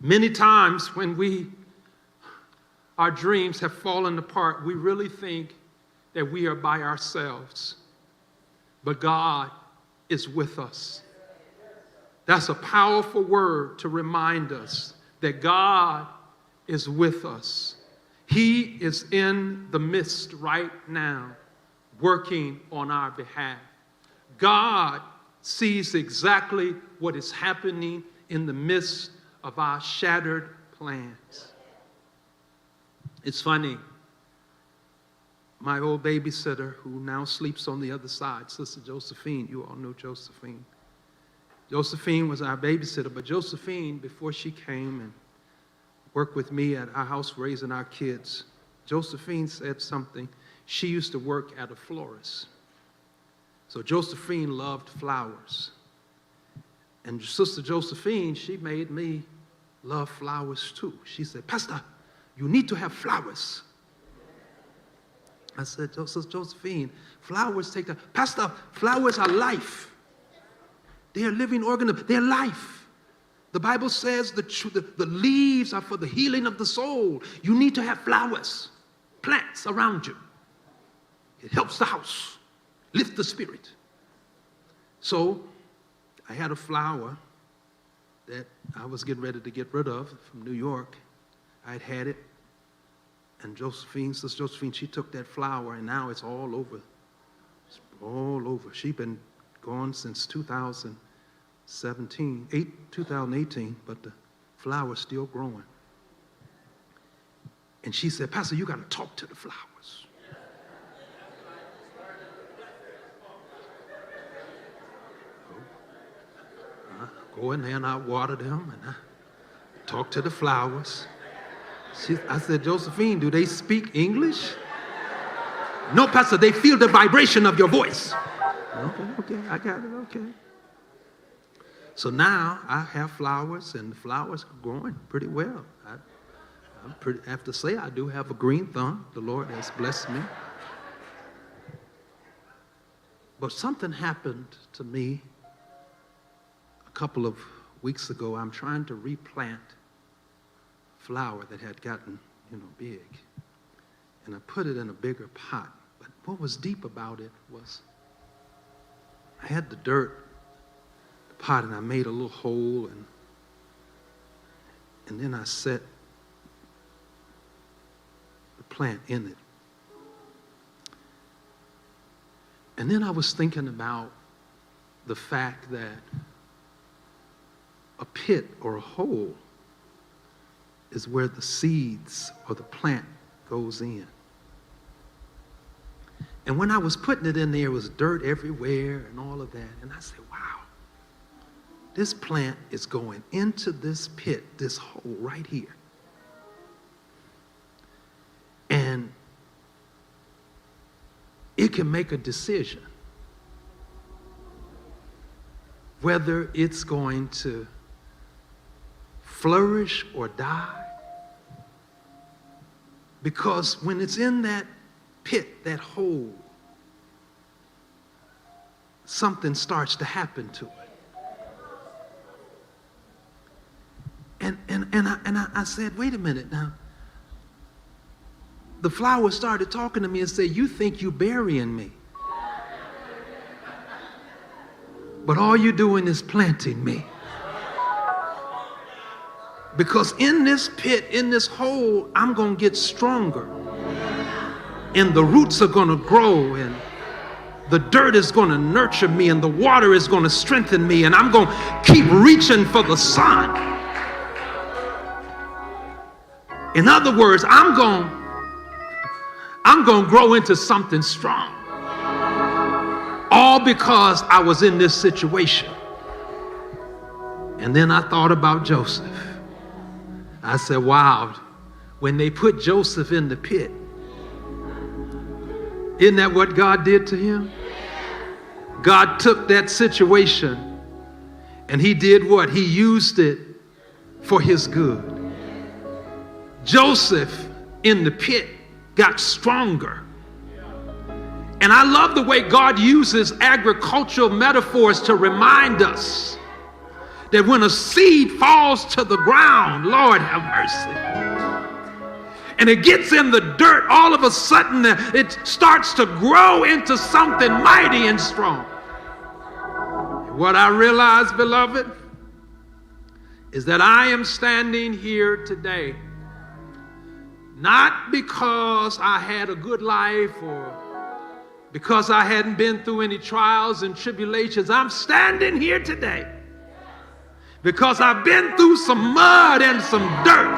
Many times when our dreams have fallen apart, we really think that we are by ourselves. But God is with us. That's a powerful word to remind us that God is with us. He is in the midst right now, working on our behalf. God sees exactly what is happening in the midst of our shattered plans. It's funny. My old babysitter, who now sleeps on the other side, Sister Josephine, you all know Josephine. Josephine was our babysitter, but Josephine, before she came and worked with me at our house raising our kids, Josephine said something. She used to work at a florist. So Josephine loved flowers. And Sister Josephine, she made me love flowers too. She said, Pastor, you need to have flowers. I said, Sister Josephine, flowers take time. Pastor, flowers are life. They are living organisms. They're life. The Bible says the leaves are for the healing of the soul. You need to have flowers, plants around you. It helps the house, lift the spirit. So I had a flower that I was getting ready to get rid of from New York. I'd had it. And Sister Josephine, she took that flower, and now it's all over. It's all over. She's been gone since 2018, but the flower's still growing. And she said, Pastor, you got to talk to the flowers. I go in there and I water them, and I talk to the flowers. I said, Josephine, do they speak English? No, Pastor, they feel the vibration of your voice. Okay, I got it, okay. So now I have flowers, and the flowers are growing pretty well. I have to say I do have a green thumb. The Lord has blessed me. But something happened to me a couple of weeks ago. I'm trying to replant flower that had gotten, big. And I put it in a bigger pot. But what was deep about it was I had the dirt, the pot, and I made a little hole, and then I set the plant in it. And then I was thinking about the fact that a pit or a hole is where the seeds or the plant goes in. And when I was putting it in there, it was dirt everywhere and all of that. And I said, wow, this plant is going into this pit, this hole right here. And it can make a decision whether it's going to flourish or die. Because when it's in that pit, that hole, something starts to happen to it. And I said, wait a minute now. The flower started talking to me and said, you think you burying me. But all you're doing is planting me. Because in this pit, in this hole, I'm going to get stronger. And the roots are going to grow, and the dirt is going to nurture me, and the water is going to strengthen me, and I'm going to keep reaching for the sun. In other words, I'm going to grow into something strong. All because I was in this situation. And then I thought about Joseph. I said, wow, when they put Joseph in the pit, isn't that what God did to him? God took that situation and he did what? He used it for his good. Joseph in the pit got stronger. And I love the way God uses agricultural metaphors to remind us that when a seed falls to the ground, Lord have mercy, and it gets in the dirt, all of a sudden it starts to grow into something mighty and strong. What I realize, beloved, is that I am standing here today not because I had a good life or because I hadn't been through any trials and tribulations. I'm standing here today because I've been through some mud and some dirt.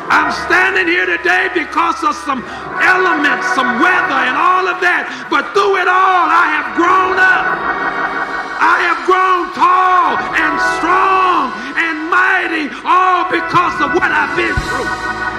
I'm standing here today because of some elements, some weather and all of that. But through it all, I have grown up. I have grown tall and strong and mighty, all because of what I've been through.